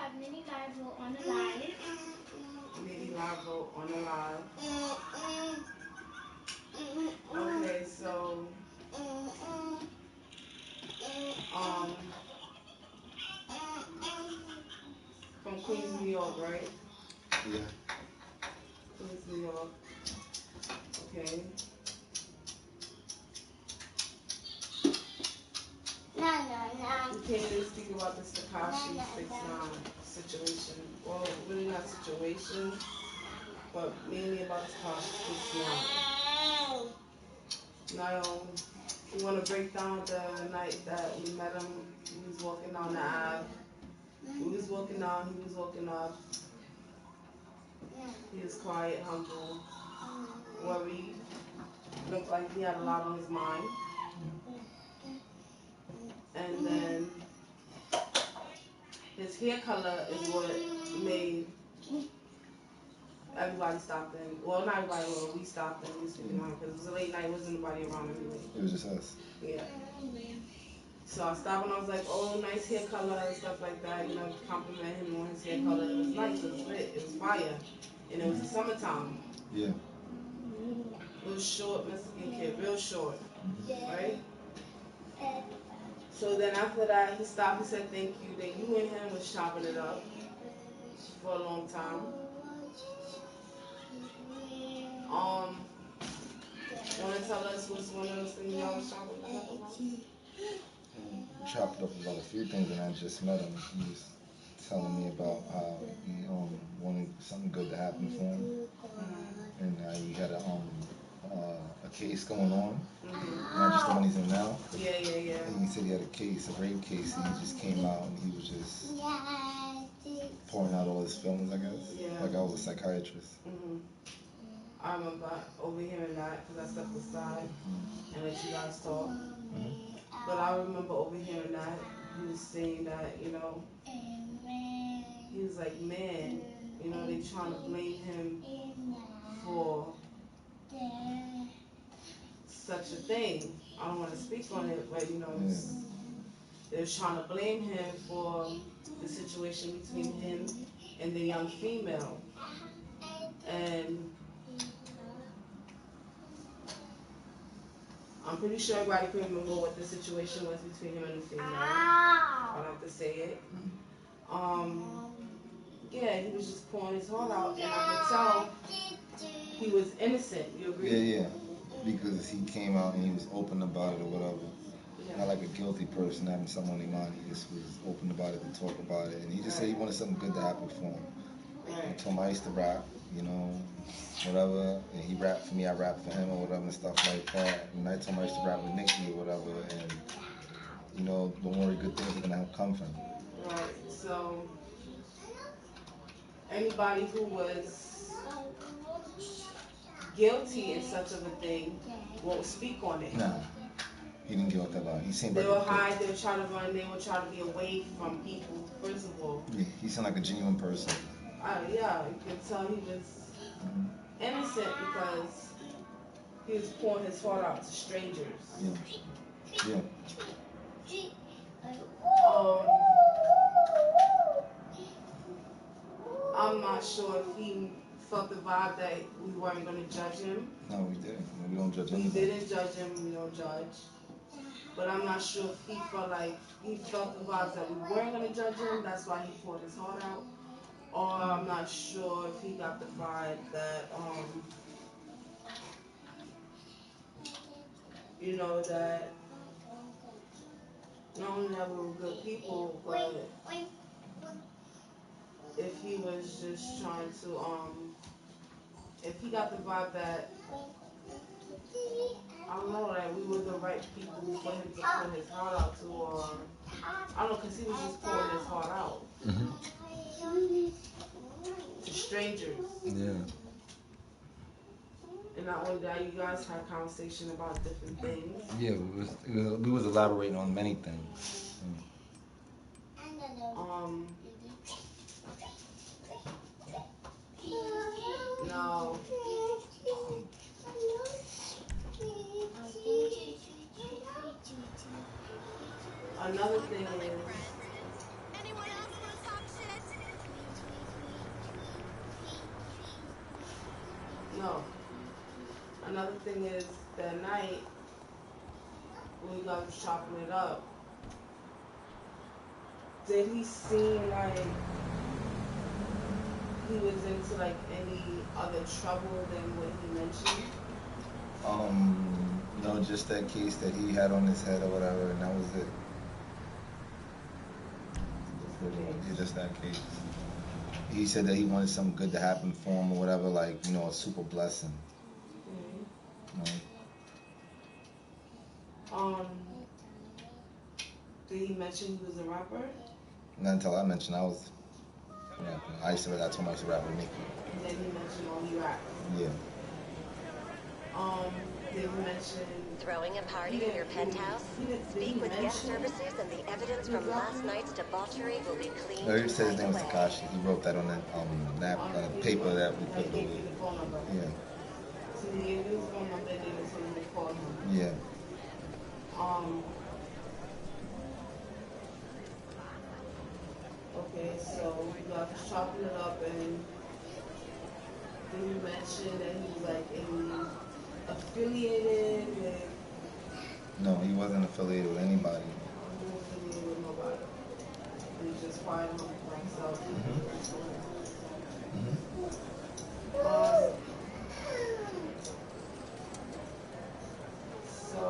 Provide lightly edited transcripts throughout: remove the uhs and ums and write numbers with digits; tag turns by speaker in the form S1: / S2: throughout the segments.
S1: have many live vote on the live.
S2: Maybe live vote on the live. Okay, so um from Queens, New York, right?
S3: Yeah.
S2: Queens, New York. Okay. We came in to speak about this Tekashi 6ix9ine situation. Well, really not situation, but mainly about Tekashi 6ix9ine. Now, we want to break down the night that we met him. He was walking down the Ave. We was walking down, he was walking up. He was quiet, humble, worried. Looked like he had a lot on his mind. And then his hair color is what made everybody stop in. Well, not everybody, well, we stopped and we was speaking on him because it was a late night, wasn't nobody around anyway.
S3: It was just us.
S2: Yeah. So I stopped and I was like, oh, nice hair color and stuff like that. You know, compliment him on his hair color. It was nice, it was lit, it was fire. And it was the summertime.
S3: Yeah.
S2: Real short Mexican kid, real short. Right? So then after that, he stopped, he said thank you. Then you and him was chopping it up for a long time. Want to tell us what's one of those things y'all was chopping it up about?
S3: We chopped up about a few things, and I just met him. He was telling me about how he wanted something good to happen for him, and he had a case going on, not just the one he's in now.
S2: Yeah.
S3: And he said he had a case, a rape case, and he just came out and he was just pouring out all his feelings, I guess.
S2: Yeah.
S3: Like I was a psychiatrist.
S2: I remember overhearing that because I stepped aside and let you guys talk. But I remember overhearing that. He was saying that, you know, he was like, man, you know, they trying to blame him for such a thing. I don't want to speak on it, but, you know, they was trying to blame him for the situation between him and the young female. And I'm pretty sure everybody can remember what the situation was between him and the female. I don't have to say it. Yeah, he was just pouring his heart out, and I could tell he was innocent. You agree?
S3: Yeah. Because he came out and he was open about it or whatever.
S2: Yeah.
S3: Not like a guilty person having someone in mind. He just was open about it and talk about it. And he just said he wanted something good to happen for him. I told him I used to rap, you know, whatever. And he rapped for me, I rapped for him or whatever and stuff like that. And I told him I used to rap with Nicki or whatever. And, you know, don't worry, good things are going to come from him.
S2: Right. So, anybody who was guilty in such of a thing won't speak on it.
S3: Nah. He didn't give up that line. He seemed
S2: They
S3: like
S2: will hide, they'll try to run, they will try to be away from people, first of all.
S3: Yeah, he seemed like a genuine person.
S2: Yeah, you can tell he was innocent because he was pouring his heart out to strangers.
S3: Yeah.
S2: I'm not sure if he felt the vibe that we weren't going to judge him.
S3: No, we didn't. We don't judge him.
S2: We didn't judge him, we don't judge. But I'm not sure if he felt the vibes that we weren't going to judge him, that's why he poured his heart out. Or I'm not sure if he got the vibe that, you know, that not only that we were good people, but if he was just trying to, if he got the vibe that, I don't know, that we were the right people for him to pour his heart out to, or, I don't know, because he was just pouring his heart out to strangers.
S3: Yeah.
S2: And not only that, you guys had conversation about different things.
S3: Yeah, we was elaborating on many things.
S2: Now, another thing is, No. Another thing is that night when you guys was chopping it up, did he seem like he was into like any other trouble than what he mentioned?
S3: No, just that case that he had on his head or whatever, and that was it. Yeah, just that case. He said that he wanted something good to happen for him or whatever, like, you know, a super blessing.
S2: Mm-hmm. Did he mention he was a rapper?
S3: Not until I mentioned I was rapping. I told him I used to rap with Nicki.
S2: And then he mentioned he rapped.
S3: Yeah.
S2: Did he mention
S4: throwing a party in your penthouse? Speak with guest services and the evidence from last night's debauchery will be cleaned.
S3: No, he said his name was Tekashi. He wrote that on the paper that we put the
S2: phone number.
S3: Yeah.
S2: So he gave you his phone number and they told him to call him.
S3: Yeah.
S2: Okay, so you guys was chopping it up, and did you mention that he was like affiliated with?
S3: No, he wasn't affiliated with anybody.
S2: He wasn't affiliated with nobody. He was just quiet by himself. So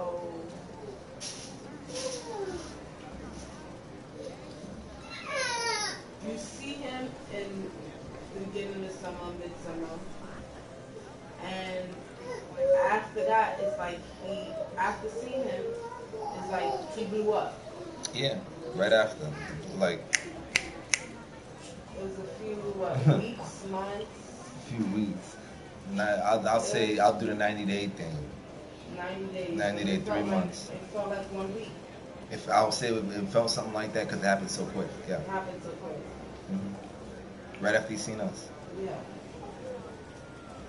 S2: you see him in the beginning of summer, midsummer, and after that, it's like after seeing him, it's like he blew up.
S3: Yeah, right after, like.
S2: It was a few weeks, months.
S3: A few weeks. I'll say I'll do the 90-day thing.
S2: 90 days.
S3: 90 days, 3 months.
S2: It felt like 1 week.
S3: If I would say it felt something like that because it happened so quick. Yeah.
S2: It happened so quick.
S3: Right after he seen us.
S2: Yeah.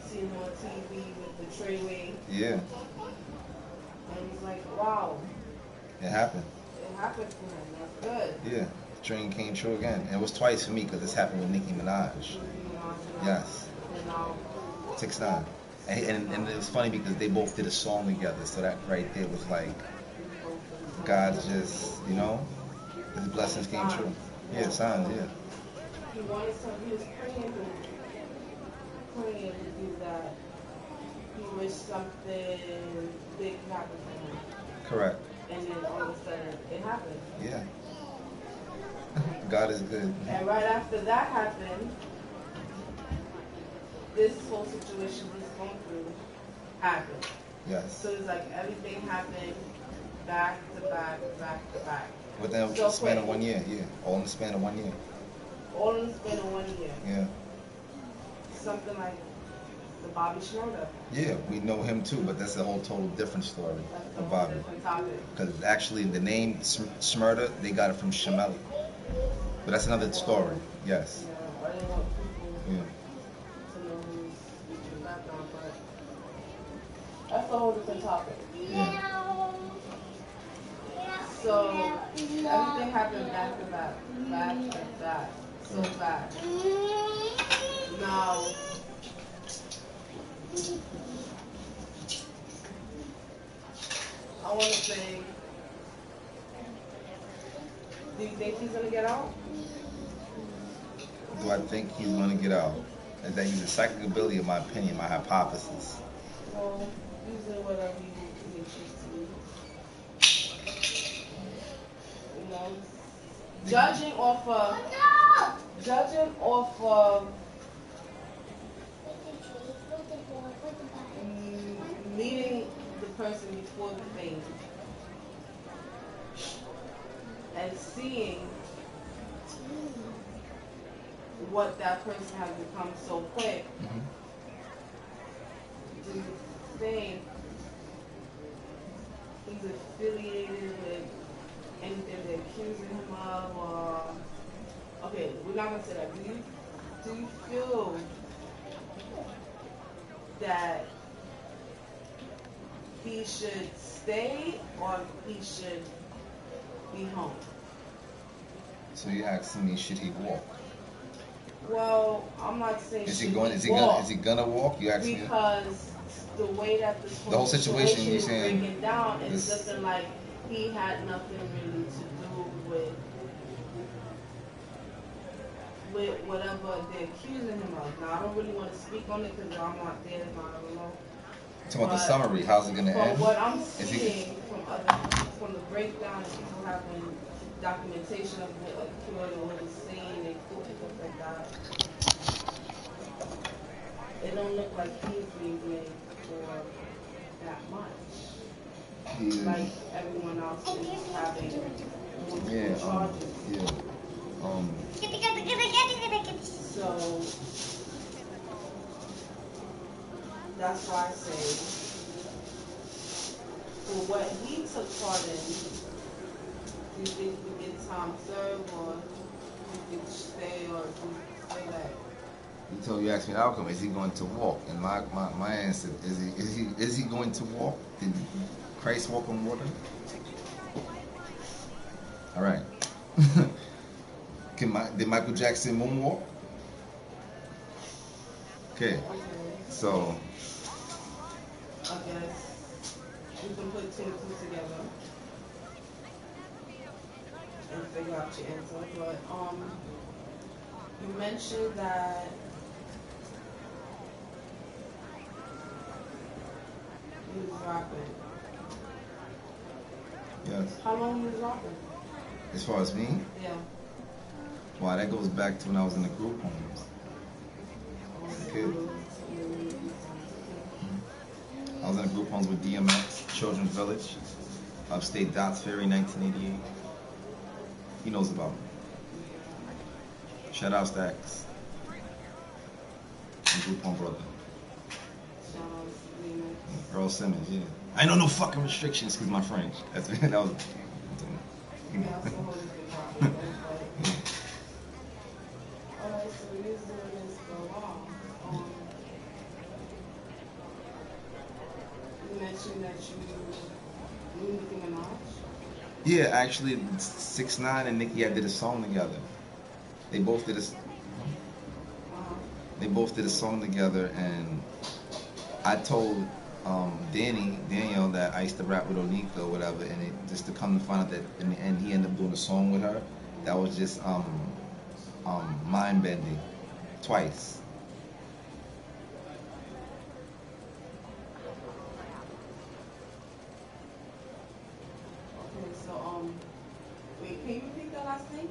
S2: Seen him on TV with the Treyway.
S3: Yeah.
S2: And he's like, wow.
S3: It happened.
S2: It happened for him. That's good.
S3: Yeah. The dream came true again. And it was twice for me because this happened with Nicki Minaj. Yes. 6ix9ine. And it was funny because they both did a song together, so that right there was like God just, you know, his blessings came true. Yeah, signs, yeah.
S2: He wanted something, he was praying to do that. He wished something big happened for him.
S3: Correct.
S2: And then all of a sudden it happened.
S3: Yeah. God is good.
S2: And right after that happened, this whole situation he's going through happened.
S3: Yes.
S2: So it's like everything happened back to back, back to back.
S3: Within the span of 1 year, yeah. All in the span of 1 year.
S2: All in the span of 1 year.
S3: Yeah.
S2: Something like the Bobby Schmurda.
S3: Yeah, we know him too, but that's a whole total different story of Bobby.
S2: Different topic.
S3: Because actually the name Smurda, they got it from Shemeli. But that's another story, yes.
S2: Yeah, I didn't want people
S3: Yeah.
S2: to know who's background, but that's a whole different topic.
S3: Yeah.
S2: So everything happened back to back, so fast. Now, I want to say, do you think he's gonna get out?
S3: Do I think he's going to get out? Is that he's a psychic ability, in my opinion, my hypothesis.
S2: Well, using whatever you choose to. You know, judging off of meeting the person before the thing and seeing what that person has become so quick. Do you think he's affiliated with anything they're accusing him of, or okay, we're not gonna say that. Do you feel that he should stay or he should be home?
S3: So you're asking me, should he walk?
S2: Well, I'm not saying
S3: Is he
S2: should
S3: going?
S2: he
S3: Is he
S2: walk,
S3: gonna? Is he gonna walk? You ask me.
S2: because the way that this
S3: The whole situation, you
S2: is
S3: saying
S2: breaking down, it's
S3: this?
S2: looking like he had nothing really to do with whatever they're accusing him of. Now, I don't really want to speak on it because I'm not there, so I don't know.
S3: Talking about the summary. How's it gonna end?
S2: From what I'm
S3: Is
S2: seeing from the breakdown, and people having documentation of what occurred or what he's saying in court and stuff like that, it don't look like he's being blamed for that much. Like everyone else is having multiple charges.
S3: Yeah.
S2: So that's why I say, for what he took part in, do you think we get time served, or do you think stay, or do you stay back?
S3: You asked me the outcome. Is he going to walk? And my answer is he going to walk? Did Christ walk on water? All right. Did Michael Jackson moonwalk? Okay. So
S2: I guess you can put two and two together and figure out your answer. But you mentioned that he was rapping.
S3: yes.
S2: How long he was rapping?
S3: As far as me,
S2: Yeah.
S3: wow, that goes back to when I was in the group homes. Okay. I was in a group homes with DMX, Children's Village, upstate Dots Ferry, 1988. He knows about me. Shout out Stacks. And group home brother. Earl Simmons, yeah. I know no fucking restrictions because my French. That was.
S2: Yeah, so what is the topic? Alright, so it is doing this for a while. You mentioned that you knew Nicki Minaj.
S3: Yeah, actually, 6ix9ine and Nicki did a song together. They both did a. They both did a song together, and I told Daniel that I used to rap with Onika or whatever, and it just to come to find out that in the end he ended up doing a song with her. That was just mind bending, twice.
S2: Okay, so wait, can you repeat that last name?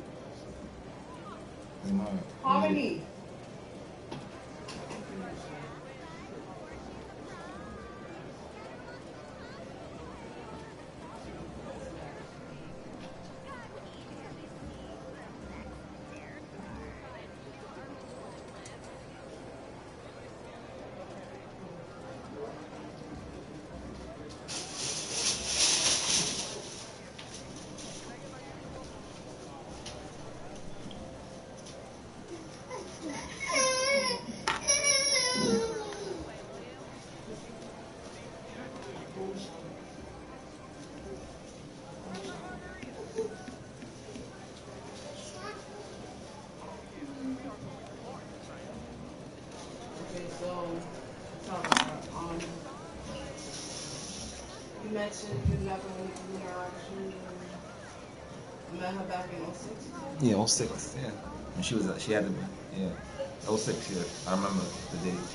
S2: Harmony. Okay, so talk about you mentioned you never Nicki Minaj. You met her back in 06?
S3: Yeah, 06. Yeah, and she had to be. Yeah, 06. Yeah, I remember the date.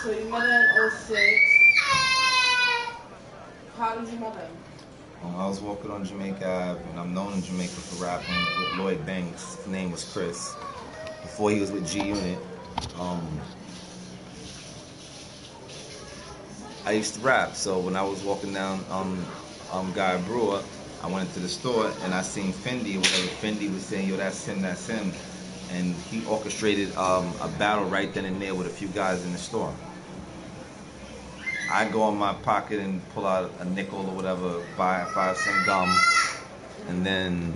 S2: So you met her in 06. How did you meet her?
S3: I was walking on Jamaica Ave, and I'm known in Jamaica for rapping with Lloyd Banks. His name was Chris. Before he was with G Unit, I used to rap. So when I was walking down Guy Brewer, I went into the store and I seen Fendi. Whatever Fendi was saying, yo, that's him. And he orchestrated a battle right then and there with a few guys in the store. I go in my pocket and pull out a nickel or whatever, buy a 5-cent gum, and then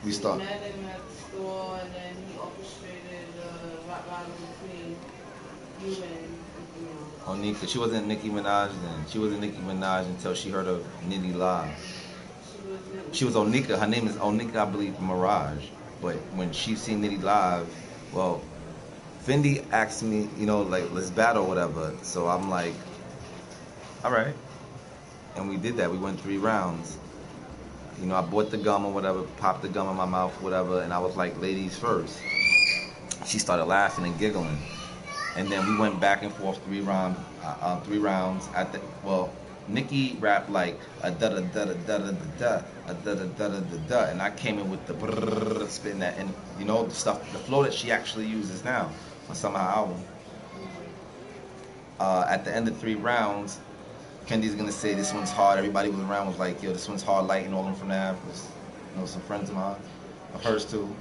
S3: We
S2: So
S3: start.
S2: you met him at the store, and then he orchestrated rap battle between you and Nicki Minaj.
S3: Onika, she wasn't Nicki Minaj then. She wasn't Nicki Minaj until she heard of Nitty Live. She was Onika. Her name is Onika, I believe, Mirage. But when she seen Nitty Live, well, Fendi asked me, you know, like, let's battle or whatever. So I'm like, all right. And we did that. We went 3 rounds. You know, I bought the gum or whatever, popped the gum in my mouth, whatever, and I was like, ladies first. She started laughing and giggling. And then we went back and forth 3 rounds. At the Nikki rapped like a da da da da da da da a da da da da da da, and I came in with the brrrr, spitting that, and you know the stuff, the flow that she actually uses now on some of her album. At the end of 3 rounds, Kendi's gonna say this one's hard. Everybody was around was like, yo, this one's hard, light, and all them from the was, you know, some friends of mine, of hers too.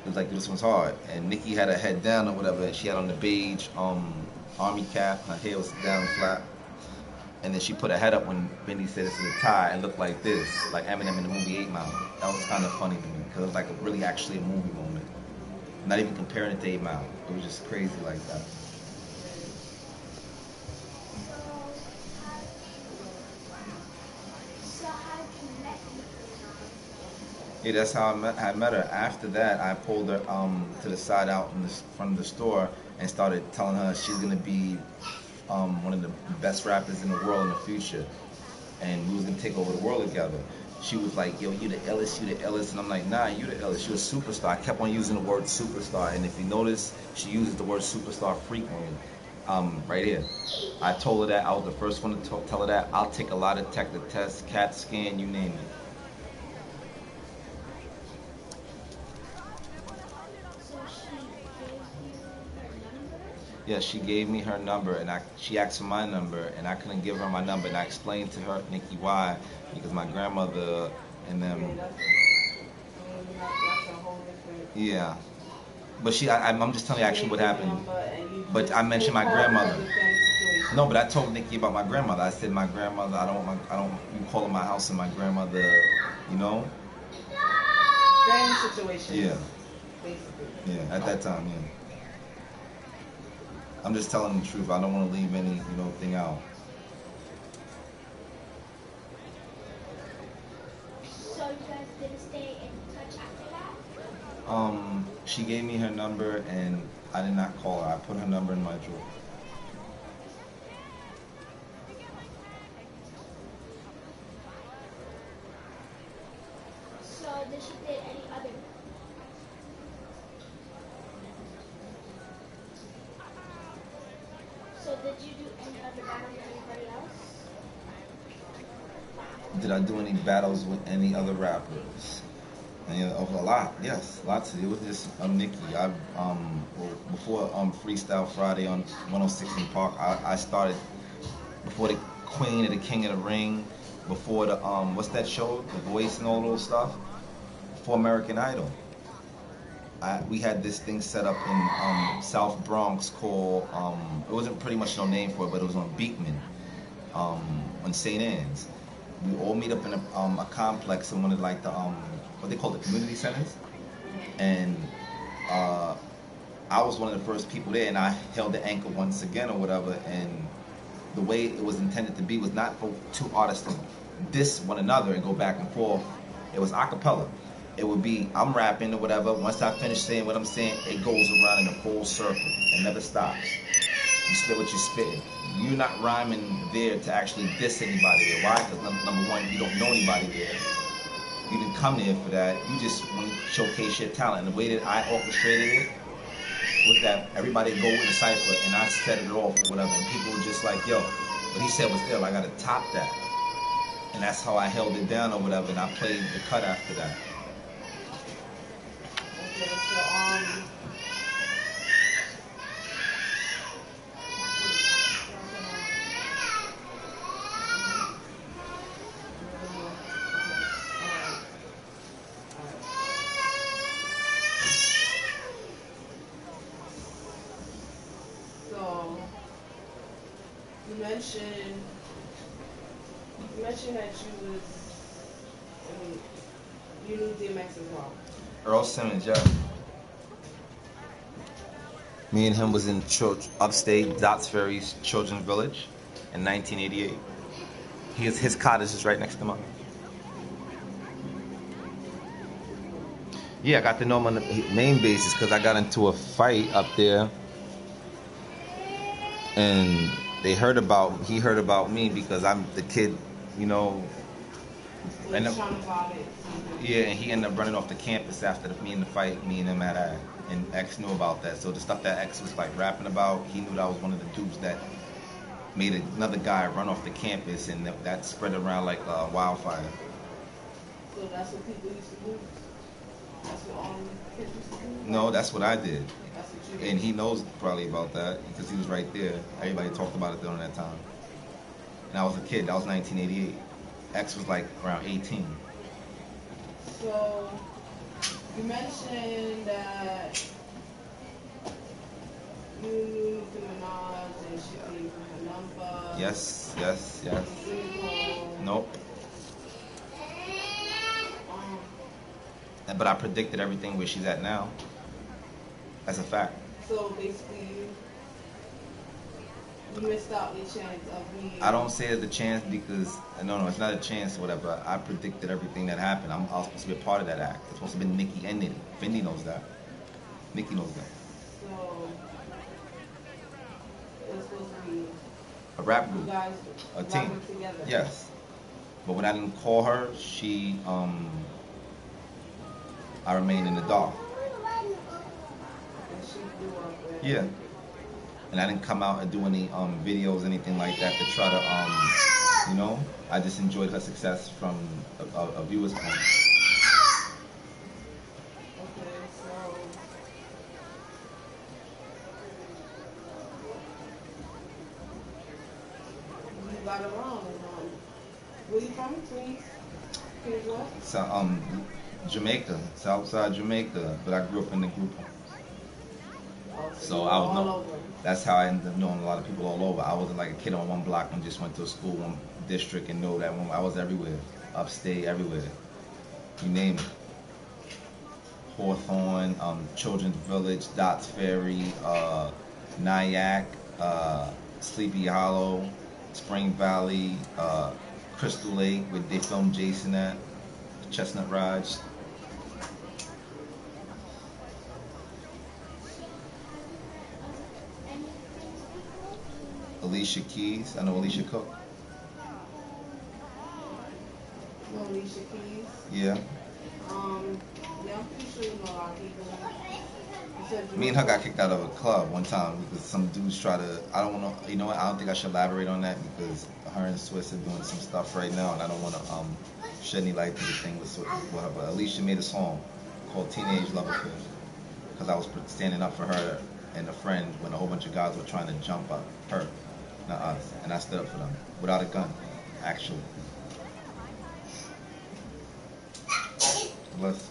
S3: It was like, this one's hard. And Nikki had her head down or whatever, and she had on the beige army cap. Her hair was down flat. And then she put her head up when Bendy said this is a tie and looked like this, like Eminem in the movie 8 Mile. That was kind of funny to me, because it was like really actually a movie moment. Not even comparing it to 8 Mile. It was just crazy like that.
S1: So how did you met Nicki Minaj?
S3: Yeah, that's how I met her. After that, I pulled her to the side out in the front of the store and started telling her she's gonna be one of the best rappers in the world in the future, and we was gonna take over the world together. She was like, yo, you the illest, and I'm like, nah, you the illest. She was a superstar. I kept on using the word superstar, and if you notice, she uses the word superstar frequently. Right here. I told her that. I was the first one to tell her that. I'll take a lie detector test, CAT scan, you name it.
S1: So she gave you her number?
S3: Yeah, she gave me her number, and she asked for my number, and I couldn't give her my number, and I explained to her, Nikki, why, because my grandmother and them. Yeah, but I'm just telling you actually what happened. But I mentioned my grandmother. No, but I told Nikki about my grandmother. I said my grandmother. You call in my house and my grandmother. You know.
S2: Same situation.
S3: Yeah.
S2: Basically.
S3: Yeah. At that time, yeah. I'm just telling the truth. I don't want to leave any, thing out.
S1: So you guys didn't stay in touch after that?
S3: She gave me her number, and I did not call her. I put her number in my drawer.
S1: So did she did any other? So did you do any other battle with anybody else?
S3: Did I do any battles with any other rappers? A lot, yes, lots. It was just Nikki. Before Freestyle Friday on 106 in Park, I started before the Queen or the King of the Ring, before the what's that show, The Voice and all those stuff, before American Idol. We had this thing set up in South Bronx called it wasn't pretty much no name for it, but it was on Beekman, on St. Anne's. We all meet up in a complex in one of like the what they call the community centers, and I was one of the first people there, and I held the anchor once again or whatever. And the way it was intended to be was not for 2 artists to diss one another and go back and forth. It was a cappella. It would be I'm rapping or whatever. Once I finish saying what I'm saying, it goes around in a full circle and never stops. You spit what you're spitting. You're not rhyming there to actually diss anybody there. Why? Because number one, you don't know anybody there. You didn't come there for that. You just want to showcase your talent. And the way that I orchestrated it was that everybody would go in a cipher, and I set it off or whatever. And people were just like, yo, what he said was ill. I got to top that. And that's how I held it down or whatever. And I played the cut after that.
S2: Okay, so you mentioned that you was, You knew DMX as well.
S3: Earl Simmons, yeah. Me and him was in upstate Dots Ferry's Children's Village in 1988. His cottage is right next to mine. Yeah, I got to know him on the main basis because I got into a fight up there, and he heard about me because I'm the kid, you know. And yeah, and he ended up running off the campus after me and him had that, and X knew about that. So the stuff that X was like rapping about, he knew that I was one of the dudes that made another guy run off the campus, and that spread around like wildfire.
S2: So that's what people used to do? That's what all kids used to do?
S3: No, that's what I did.
S2: That's what you did?
S3: And he knows probably about that because he was right there. Everybody talked about it during that time. And I was a kid. That was 1988. X was like around 18.
S2: So, you mentioned that you knew Nicki Minaj and she gave you her number.
S3: Yes.
S2: Single.
S3: Nope. But I predicted everything where she's at now. That's a fact.
S2: So basically, you missed out the chance of me.
S3: I don't say it's a chance because no, it's not a chance or whatever. I predicted everything that happened. I was supposed to be a part of that act. It's supposed to be Nicki and Nitty. Fendi knows that. Nicki knows that.
S2: So it's supposed to be
S3: A rap group,
S2: you guys
S3: a team
S2: rapping together.
S3: Yes, but when I didn't call her, I remained in the dark.
S2: And she grew up with.
S3: Yeah. And I didn't come out and do any videos, anything like that to try to, I just enjoyed her success from a viewer's point.
S2: Okay, so you got it wrong. Where you from? Queens? Queens what?
S3: So, Jamaica, Southside Jamaica, but I grew up in the group home.
S2: Oh,
S3: So I was
S2: all over.
S3: That's how I ended up knowing a lot of people all over. I wasn't like a kid on one block and just went to a school, one district, and know that one. I was everywhere, upstate, everywhere. You name it. Hawthorne, Children's Village, Dots Ferry, Nyack, Sleepy Hollow, Spring Valley, Crystal Lake, where they filmed Jason at, Chestnut Ridge. Alicia Keys. I know Alicia Cook.
S2: No, Alicia Keys.
S3: Yeah.
S2: Yeah, I'm pretty sure you know a lot of people. You said you
S3: Me and her got kicked out of a club one time because some dudes try to. I don't want to. You know what? I don't think I should elaborate on that because her and Swiss are doing some stuff right now, and I don't want to shed any light to the thing with her. But Alicia made a song called "Teenage Love Affair" because I was standing up for her and a friend when a whole bunch of guys were trying to jump up her, not us, and I stood up for them without a gun, actually. Bless.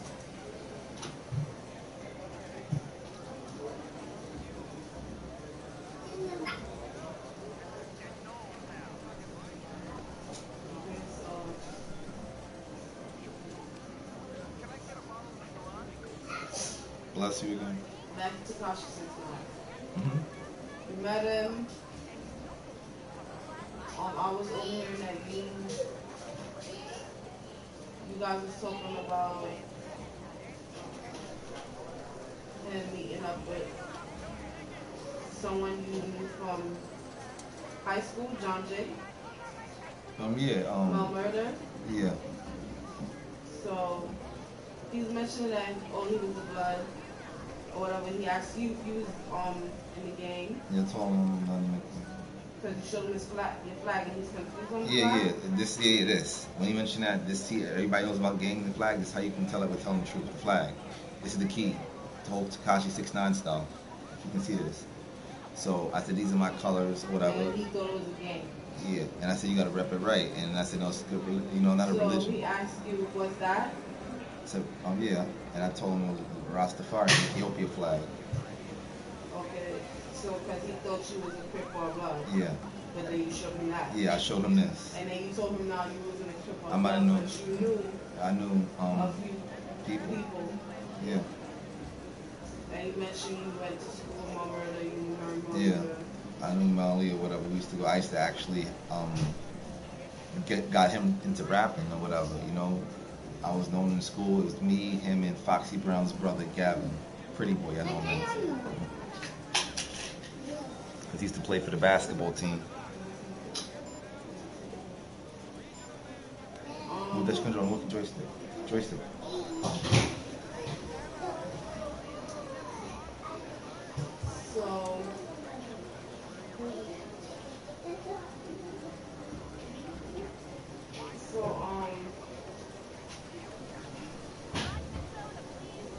S3: Bless you again.
S2: Back to Tekashi 6ix9ine.
S3: Mm-hmm.
S2: We met him. I was over here in that meeting. You guys was talking about him meeting up with someone you knew from high school, John Jay. About murder.
S3: Yeah.
S2: So he's mentioning that he was the blood or whatever. He asked you if you was in the gang.
S3: Yeah, told him
S2: Because you showed him his flag, your flag, and he's confused on the flag?
S3: Yeah, this. When you mention that, everybody knows about gangs and flag. This is how you can tell it with telling the truth. The flag. This is the key. The whole Tekashi 6ix9ine style. If you can see this. So I said, these are my colors, or whatever.
S2: And he thought it was a gang.
S3: Yeah, and I said, you gotta rep it right. And I said, no, it's good, not a religion.
S2: So he asked you, what's that?
S3: I said, yeah. And I told him it was Rastafari, Ethiopia flag.
S2: Okay, so because he thought you was a Crip or a Blood.
S3: Yeah.
S2: But then you showed him that.
S3: Yeah, I showed him this.
S2: And then you told him now you wasn't a Crip or a
S3: I might
S2: Blood,
S3: have known.
S2: but you knew
S3: I knew
S2: A few
S3: people. Yeah.
S2: And you mentioned you went to school with my mother, you knew her mother.
S3: Yeah. I knew Melly or whatever. We used to go. I used to actually got him into rapping or whatever. You know, I was known in school. It was me, him, and Foxy Brown's brother Gavin. Pretty boy, I know him. Because he used to play for the basketball team. Move that control, move the joystick. Joystick.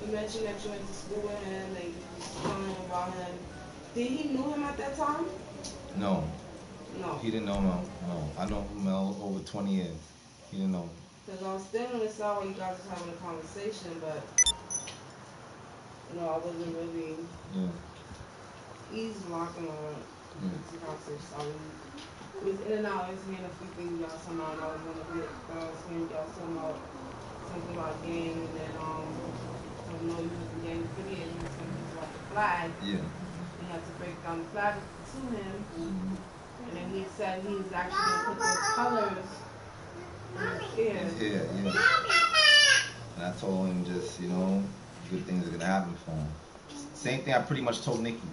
S2: You mentioned that you went to school with him and you was telling him about him. Did he knew him at that time?
S3: No.
S2: No.
S3: He didn't know Mel. No. I know Mel over 20 years. He didn't know him.
S2: Because I was standing on the side while you guys was having a conversation, but I wasn't really eavesdropping on the conversation. It was in and out. I was hearing a few things y'all talking about. I was hearing y'all talking about something about gang, and then I know you was in gang video, and he was talking about the flag.
S3: Yeah.
S2: You had to break down the flag to him, and then he said he was actually going to put those colors in his ear.
S3: Yeah. And I told him just, good things are going to happen for him. Same thing I pretty much told Nikki.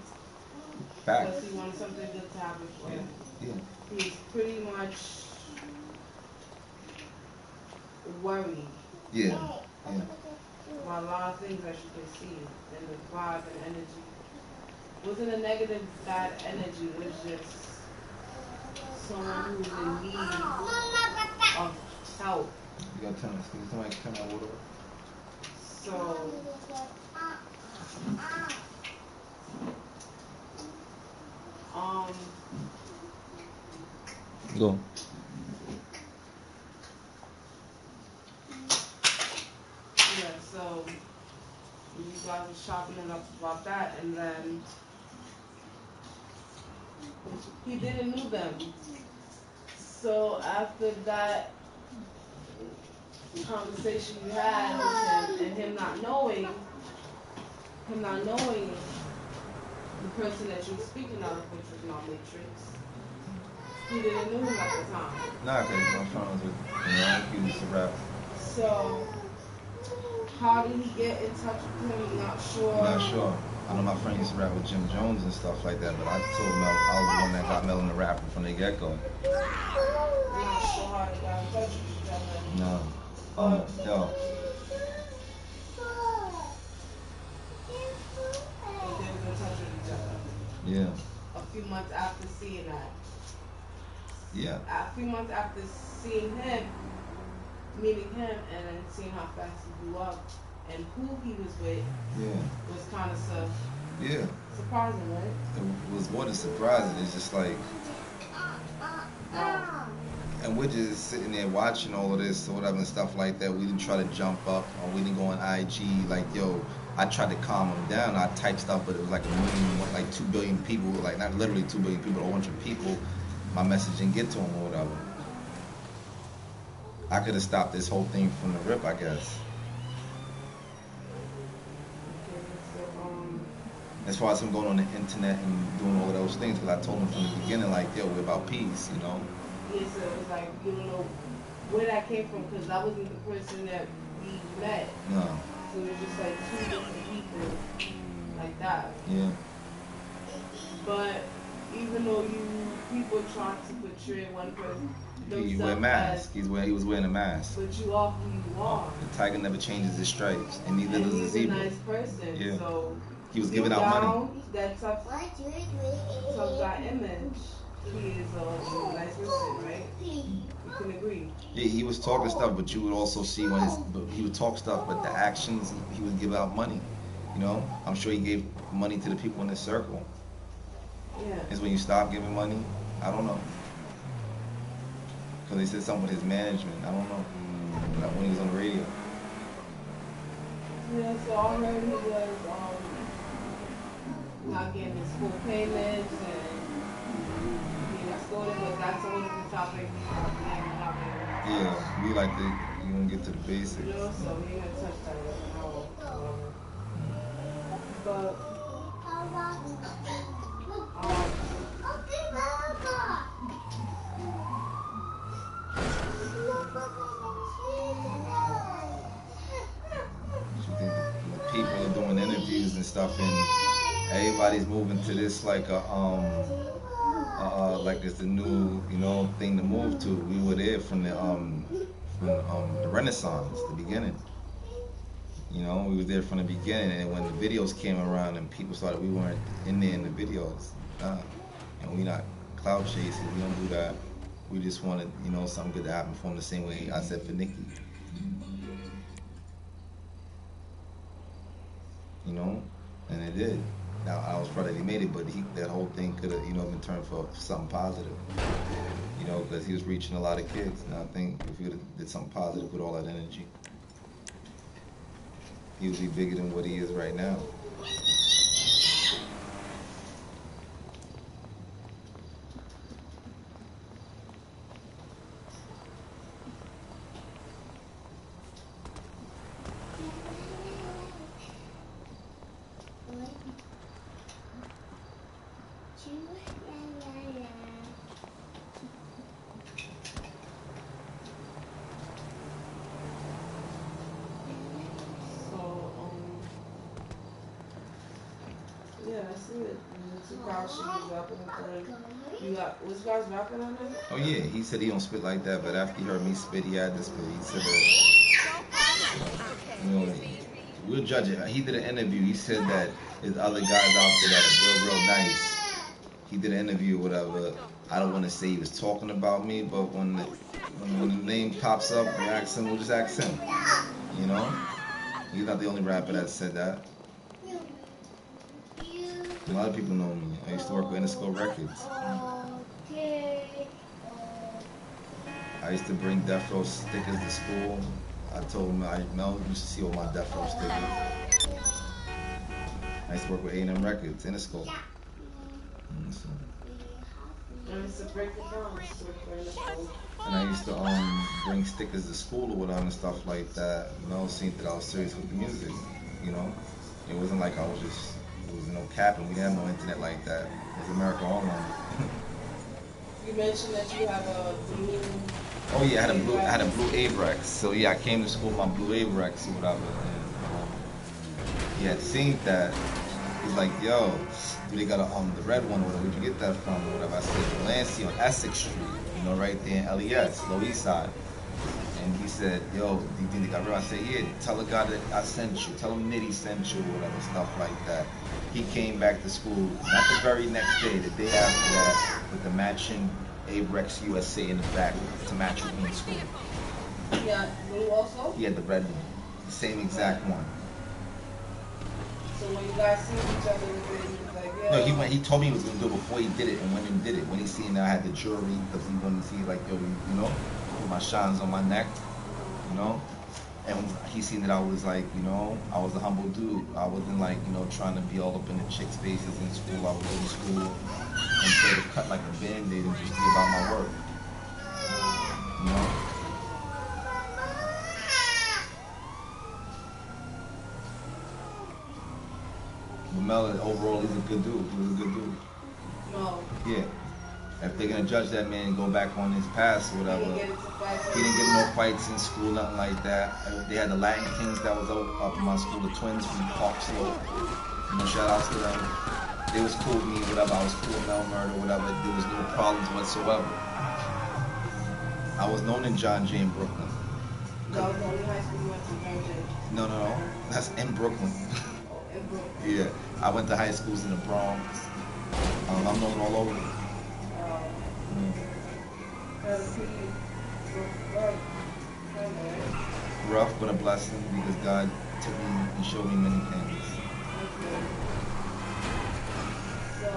S3: Back.
S2: Because he wanted something good to happen for him.
S3: Yeah.
S2: He's pretty much worried.
S3: Yeah.
S2: About a lot of things that you can see, and the vibe and energy. It wasn't a negative, bad energy. It was just someone who's in need of help.
S3: You got 10 minutes. Can somebody turn that water off?
S2: So,
S3: go.
S2: Yeah, so you guys were chopping it up about that, and then he didn't know them. So after that conversation you had with him, and him not knowing the person that you were speaking of, which was not Matrix, he didn't know him at the time.
S3: Nah, because my phone was with, he used to rap.
S2: So, how did he get in touch with him? Not sure.
S3: I know my friend used to rap with Jim Jones and stuff like that, but I told Mel I was the one that got Mel in the rap from the get-go.
S2: Not sure how they got in touch with each other.
S3: No. Yo.
S2: But they was in touch with each other.
S3: Yeah.
S2: A few months after seeing that.
S3: Yeah.
S2: A few months after seeing him, meeting him, and then seeing how fast he grew up and who he was with, was kind of surprising, right?
S3: It was more than surprising. It's just like, and we're just sitting there watching all of this or whatever and stuff like that. We didn't try to jump up, or we didn't go on IG like, yo. I tried to calm him down. I typed stuff, but it was like 2 billion people, like not literally 2 billion people, a bunch of people. My message didn't get to him or whatever. I could have stopped this whole thing from the rip, I guess. As far as him going on the internet and doing all of those things, because I told him from the beginning, like, yo, we're about peace,
S2: Yeah, so it was like, you don't know where that came from, because I wasn't the person that we met.
S3: No.
S2: So it was just like 2 different people like that.
S3: Yeah.
S2: But even though people try to portray one person,
S3: He wear a mask. He was wearing a mask.
S2: But you are who you are.
S3: The tiger never changes his stripes, and neither does the
S2: He's
S3: zebra.
S2: a nice person.
S3: Yeah.
S2: So
S3: he was giving out money.
S2: That tough guy image. He is a nice person, right? You can agree.
S3: Yeah, he was talking stuff, but you would also see when he would talk stuff, but the actions, he would give out money. I'm sure he gave money to the people in his circle.
S2: Yeah.
S3: Is when you stop giving money? I don't know. Because he said something with his management. I don't know. When he was on the radio.
S2: Yeah, so I heard he was not getting his full payments and he got scolded, but that's a whole different topic.
S3: Yeah, we like to You gonna get to the basics.
S2: You know, so we ain't gonna touch that right now. But
S3: you think the people are doing interviews and stuff, and everybody's moving to this like a like it's the new thing to move to. We were there from the Renaissance, the beginning. We was there from the beginning, and when the videos came around and people started, we weren't in there in the videos. And we not cloud chasing. We don't do that. We just wanted something good to happen for him, the same way I said for Nikki. And it did. Now I was proud that he made it, but that whole thing could have been turned for something positive. Because he was reaching a lot of kids. And I think if he would have did something positive with all that energy, he would be bigger than what he is right now.
S2: yeah, I see it. Tekashi was rapping on it. Was you guys rapping on it?
S3: Oh yeah, he said he don't spit like that, but after he heard me spit, he had to spit. He said that, we'll judge it. He did an interview. He said that there's other guys out there that are real nice. He did an interview or whatever. I don't want to say he was talking about me, but when the name pops up, we'll just ask him. He's not the only rapper that said that. A lot of people know me. I used to work with Interscope Records. I used to bring Death Row stickers to school. I told him, Mel, you should see all my Death Row stickers. I used to work with A&M Records, Interscope.
S2: And it's a break it down.
S3: And I used to bring stickers to school or whatever and stuff like that. Mel seen that I was serious with the music. It wasn't like I was just. There was no cap, and we didn't have no internet like that. It was America Online.
S2: You mentioned that you have a blue.
S3: Oh yeah, I had a blue Averex. So yeah, I came to school with my blue Averex or whatever. And he had seen that. He's like, yo, they got the red one. Where'd you get that from? Or whatever. I said, Delancey on Essex Street. Right there in LES, Lower East Side. And he said, yo, do you think they got rid of it? I said, yeah, tell the guy that I sent you. Tell him Nitty sent you or whatever, stuff like that. He came back to school, not the very next day, the day after that, with the matching Averex USA in the back to match with me in school.
S2: Yeah, blue also?
S3: He had the red one, the same exact one.
S2: So when you guys see each other, he was like, yeah.
S3: No, he told me he was going to do it before he did it, and when he did it, when he seen that I had the jewelry, because he wanted to see, like, yo, with my shines on my neck, and he seen that I was like, I was a humble dude. I wasn't like, trying to be all up in the chicks' faces in school. I was in school instead of cut like a band-aid and just be about my work. But Mel, overall, he's a good dude. He was a good dude.
S2: No.
S3: Yeah. If they're gonna judge that man and go back on his past or whatever, he didn't get no fights in school, nothing like that. They had the Latin Kings that was up in my school, the twins from Park Slope. Shout outs to them. They was cool with me, whatever. I was cool with Mel Murder, whatever. There was no problems whatsoever. I was known in John Jay in Brooklyn.
S2: No, the only high school you went to John Jay.
S3: No. That's in Brooklyn.
S2: Oh, in Brooklyn.
S3: Yeah. I went to high schools in the Bronx. I'm known all over. Rough, but a blessing because God took me and showed me many things.
S2: Okay. So,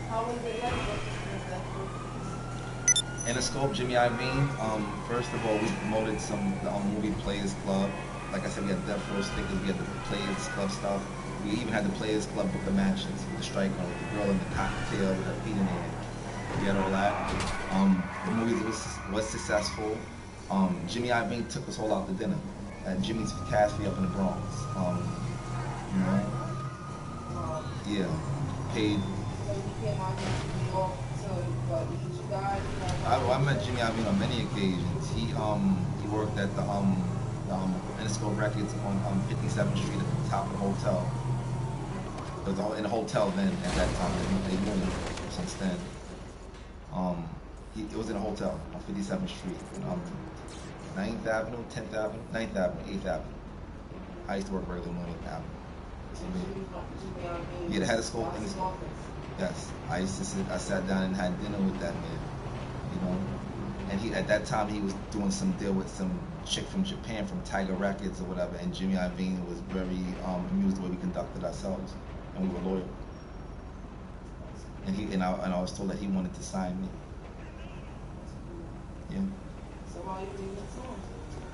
S2: how was it like working with that?
S3: Interscope, Jimmy Iovine. First of all, we promoted the movie Players Club. Like I said, we had Death Row stickers, we had the Players Club stuff. We even had the Players Club book of matches with the striker, with the girl in the cocktail with her feet in the air. We had all that. The movie was successful. Jimmy Iovine took us all out to dinner at Jimmy's Cafe up in the Bronx. You know, yeah, paid.
S2: So he came out here to New York to meet you guys.
S3: I met Jimmy Iovine on many occasions. He worked at the Interscope Records on 57th Street at the top of the hotel. It was in a hotel then at that time. They moved since then. It was in a hotel on 57th Street, 9th Avenue, 10th Avenue, 9th Avenue, 8th Avenue. I used to work regularly on 8th Avenue. Yeah, the head of school. Yes, I sat down and had dinner with that man, you know. And at that time he was doing some deal with some chick from Japan, from Tiger Records or whatever. And Jimmy Iovine was very amused the way we conducted ourselves, and we were loyal. And I was told that he wanted to sign me. Yeah.
S2: So why you doing that song?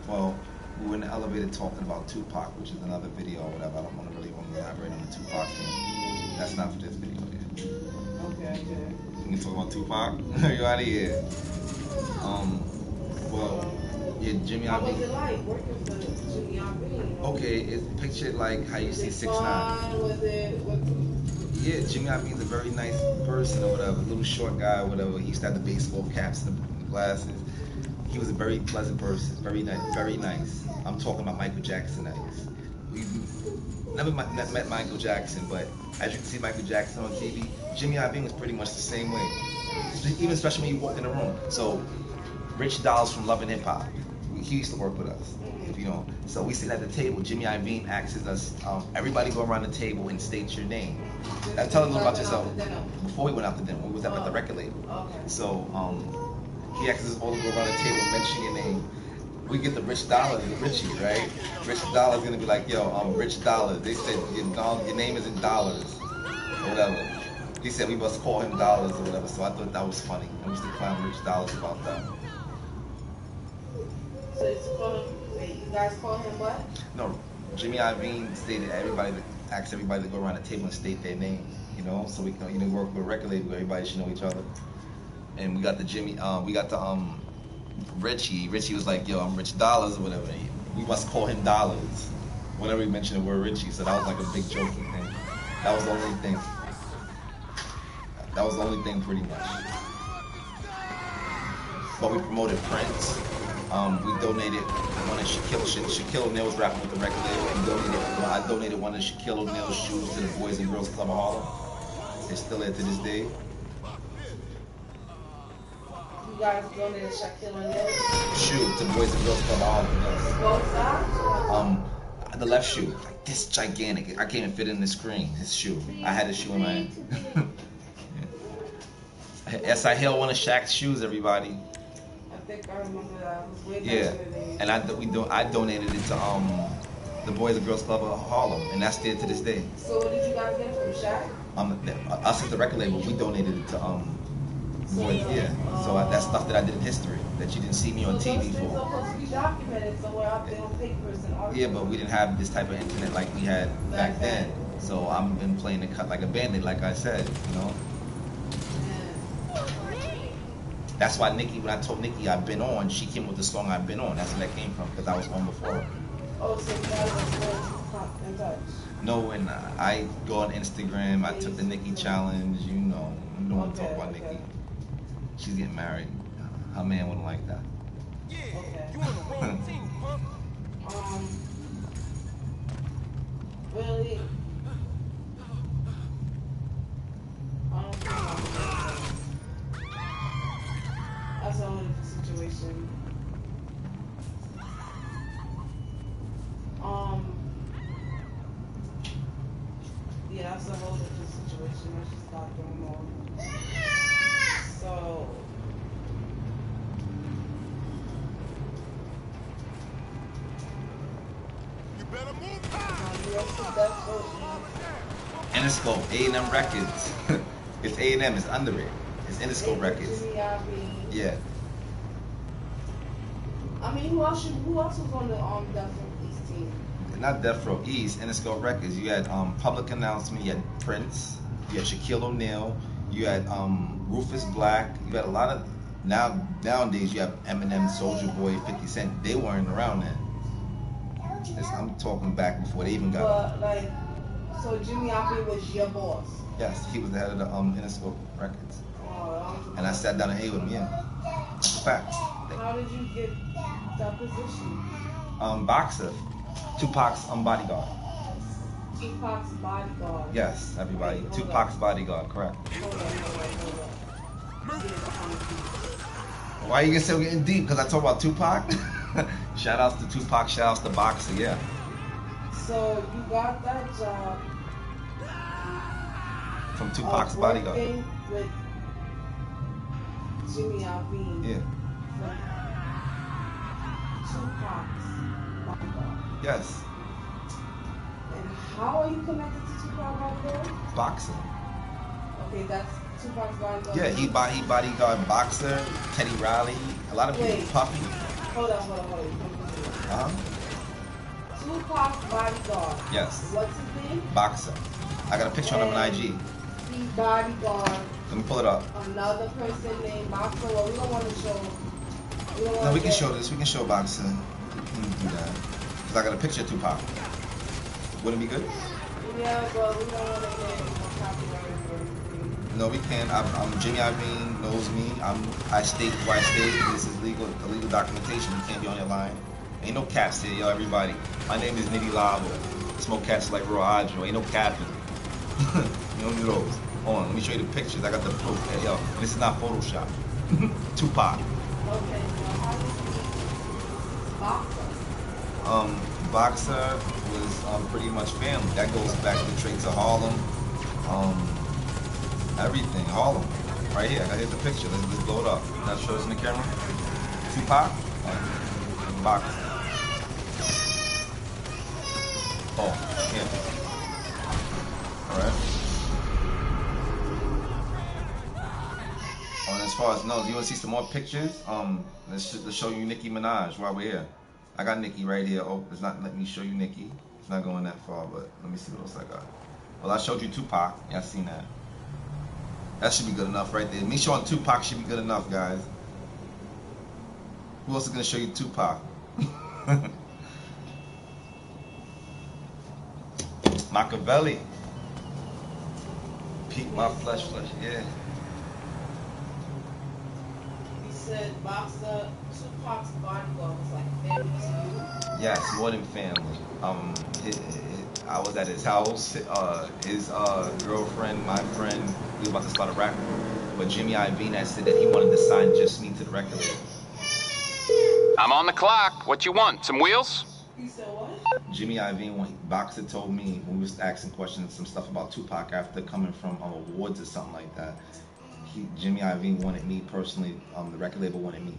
S3: Well, we were in the elevator talking about Tupac, which is another video or whatever. I don't want to elaborate on the Tupac thing. That's not for this video. Yeah.
S2: Okay.
S3: We can talk about Tupac. You out of here. Well, yeah, Jimmy Iovine.
S2: How was it like working for Jimmy Iovine?
S3: Okay, it's pictured like how you see 6ix9ine.
S2: Was it?
S3: Yeah, Jimmy Iovine's a very nice person or whatever, little short guy or whatever. He used to have the baseball caps and the glasses. He was a very pleasant person, very nice, very nice. I'm talking about Michael Jackson nice. We never met Michael Jackson, but as you can see Michael Jackson on TV, Jimmy Iovine was pretty much the same way. Even especially when you walk in the room. So, Rich Dollars from Love and Hip Hop, he used to work with us. If you know, so we sit at the table. Jimmy Iovine asks us, everybody go around the table and state your name. Tell a little about yourself. Before we went out to dinner, we was up at the record label. So he asks us all to go around the table and mention your name. We get the Rich Dollars, the Richie, right? Rich Dollars gonna be like, yo, Rich Dollars. They said your name isn't Dollars or whatever. He said we must call him Dollars or whatever. So I thought that was funny. I used to clown Rich Dollars about that.
S2: So it's you guys call him what?
S3: No, Jimmy Iovine stated asked everybody to go around the table and state their name, you know, so we can work with a record label. Everybody should know each other. And we got the Richie. Richie was like, yo, I'm Rich Dollars or whatever. We must call him Dollars whenever we mentioned the word Richie. So that was like a big joking thing. That was the only thing. That was the only thing pretty much. But we promoted Prince. We donated one of Shaquille O'Neal was rapping with the record label. I donated one of Shaquille O'Neal's shoes to the Boys and Girls Club of Harlem. They're still there to this day.
S2: You guys donated Shaquille O'Neal's
S3: shoe to the Boys and Girls Club of Harlem. Yes.
S2: Both sides?
S3: The left shoe, like this gigantic. I can't even fit in the screen. His shoe. I had his shoe in my hand. Yes, I held one of Shaq's shoes, everybody.
S2: I think I remember that. It was way back
S3: Yeah,
S2: in the day.
S3: and I donated it to the Boys and Girls Club of Harlem, and that's there to this day.
S2: So what did you guys get it from Shaq?
S3: Us at the record label, we donated it to Boys. Yeah, so that's stuff that I did in history that you didn't see me on TV
S2: those things
S3: for.
S2: are supposed to be documented somewhere out there on papers and articles.
S3: Yeah, but we didn't have this type of internet like we had back then. So I've been playing the cut like a bandit, like I said, you know. That's why Nikki, when I told Nikki I've been on, she came with the song I've been on. That's where that came from, because I was on before her.
S2: Oh, so you guys are still in touch?
S3: No, and I go on Instagram. I took the Nikki challenge. You know I'm talking about Nikki. She's getting married. Her man wouldn't like that.
S2: Okay. Really? That's a whole different situation. Yeah, that's a whole different situation. That's just not going on. So,
S5: You better move
S2: you rest of that vote.
S3: Interscope, A&M Records. It's A&M. It's under it. It's Interscope Records. Yeah.
S2: I mean, who else was on the Death Row East team?
S3: Not Death Row East, Interscope Records. You had Public Announcement. You had Prince. You had Shaquille O'Neal. You had Rufus Black. You had a lot of Nowadays you have Eminem, Soulja Boy, 50 Cent. They weren't around then. I'm talking back before they even got.
S2: But like, so Jimmy Iovine was your boss.
S3: Yes, he was the head of the Interscope Records. And I sat down and ate with him. Yeah, that's a fact.
S2: How did you get that position?
S3: Boxer, Tupac's bodyguard.
S2: Tupac's bodyguard.
S3: Yes, everybody.
S2: Wait,
S3: Tupac's bodyguard, correct.
S2: Hold up.
S3: Why are you gonna say we're getting deep? Because I talk about Tupac? Shout outs to Tupac, shout outs to Boxer, yeah.
S2: So you got that job
S3: From Tupac's bodyguard.
S2: With Jimmy Iovine.
S3: Yeah.
S2: Tupac's bodyguard.
S3: Yes.
S2: And how are you connected to Tupac's bodyguard?
S3: Boxer.
S2: Okay, that's Tupac's bodyguard.
S3: Yeah, he bodyguard Boxer, Teddy Riley, a lot of people.
S2: Wait.
S3: Puffy.
S2: Hold on. Tupac's bodyguard.
S3: Yes.
S2: What's his name?
S3: Boxer. I got a picture on him on IG.
S2: He bodyguard
S3: Let me pull it up.
S2: another person named Boxer. Well, we don't want to show.
S3: No, we can show this. We can show Boxer. We can do that. Because I got a picture of Tupac. Wouldn't it be good?
S2: Yeah, but we don't want to get copyright or anything.
S3: No, we can't. I'm Jimmy Iovine knows me. I state where I state. This is illegal documentation. You can't be on your line. Ain't no caps here, yo, everybody. My name is Nitty Lavo. Smoke cats like Raw Hydro. Ain't no capping. You don't do those. Hold on, let me show you the pictures. I got the proof. Hey, yo, this is not Photoshop. Tupac.
S2: Okay, so how did you Boxer?
S3: Boxer was pretty much family. That goes back to the traits of Harlem. Everything. Harlem. Right here. I got the picture. Let's blow it up. Can I show this in the camera? Tupac. Boxer. Oh, yeah. Alright. And as far as you want to see some more pictures? Let's show you Nicki Minaj while we're here. I got Nicki right here. Oh, it's not letting me show you Nicki. It's not going that far, but let me see what else I got. Well, I showed you Tupac. Y'all seen that. That should be good enough right there. Me showing Tupac should be good enough, guys. Who else is going to show you Tupac? Machiavelli. Peak my flesh, yeah.
S2: You said Boxer, Tupac's bodyguard was like family to you?
S3: Yes, more than family. I was at his house. His girlfriend, my friend, we were about to start a rap group. But Jimmy Iovine had said that he wanted to sign just me to the record label.
S5: I'm on the clock. What you want? Some wheels?
S2: You said what?
S3: Jimmy Iovine, Boxer told me when we was asking questions, some stuff about Tupac after coming from awards or something like that. Jimmy Iovine wanted me personally. The record label wanted me.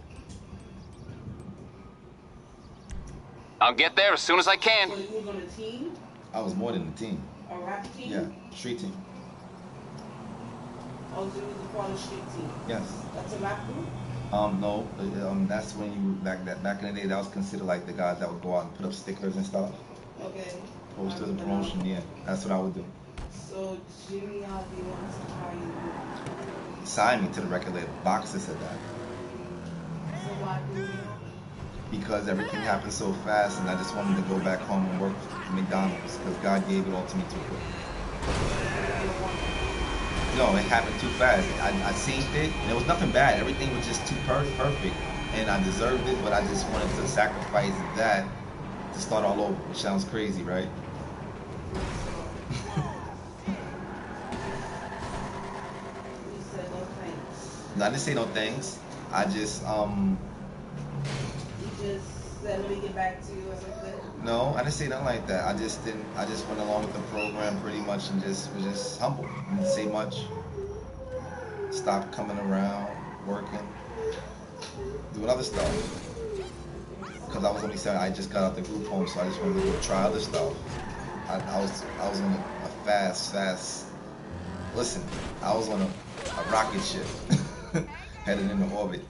S5: I'll get there as soon as I can.
S2: So you was on a team?
S3: I was more than a team.
S2: A rap team?
S3: Yeah, street team.
S2: Oh, so you was a part of the street team?
S3: Yes.
S2: That's a rap group?
S3: No, that's when you back in the day that was considered like the guys that would go out and put up stickers and stuff.
S2: Okay.
S3: Posters and promotion, yeah. That's what I would do.
S2: So Jimmy Iovine wants to hire you.
S3: Sign me to the record label. Boxer said that.
S2: So why do you?
S3: Because everything happened so fast and I just wanted to go back home and work for McDonald's because God gave it all to me too quick. No, it happened too fast. I seen it and it was nothing bad. Everything was just too perfect and I deserved it, but I just wanted to sacrifice that to start all over, which sounds crazy, right?
S2: You said no thanks.
S3: No, I didn't say no thanks. I just
S2: You just said let me get back to you or something?
S3: no, I didn't say nothing like that. I just went along with the program pretty much and was just humble. I didn't say much. Stopped coming around, working, doing other stuff. Because I was only saying I just got out the group home, so I just wanted to go try other stuff. I was on a fast. Listen, I was on a rocket ship headed into orbit.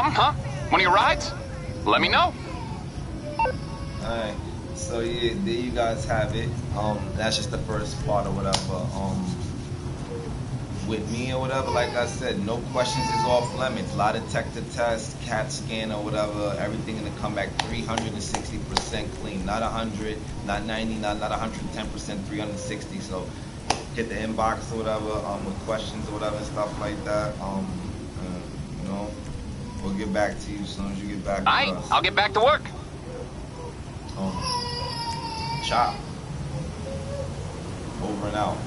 S5: something, huh? One of your rides? Let me know.
S3: Alright, so yeah, there you guys have it. That's just the first part or whatever. With me or whatever, like I said, no questions is off limits. Lie detector test, CAT scan or whatever, everything gonna come back 360% clean. Not 100, not 90, not 110%, 360. So hit the inbox or whatever, with questions or whatever and stuff like that. You know, we'll get back to you as soon as you get back with
S5: Aight,
S3: us.
S5: I'll get back to work.
S3: Chop. Over and out.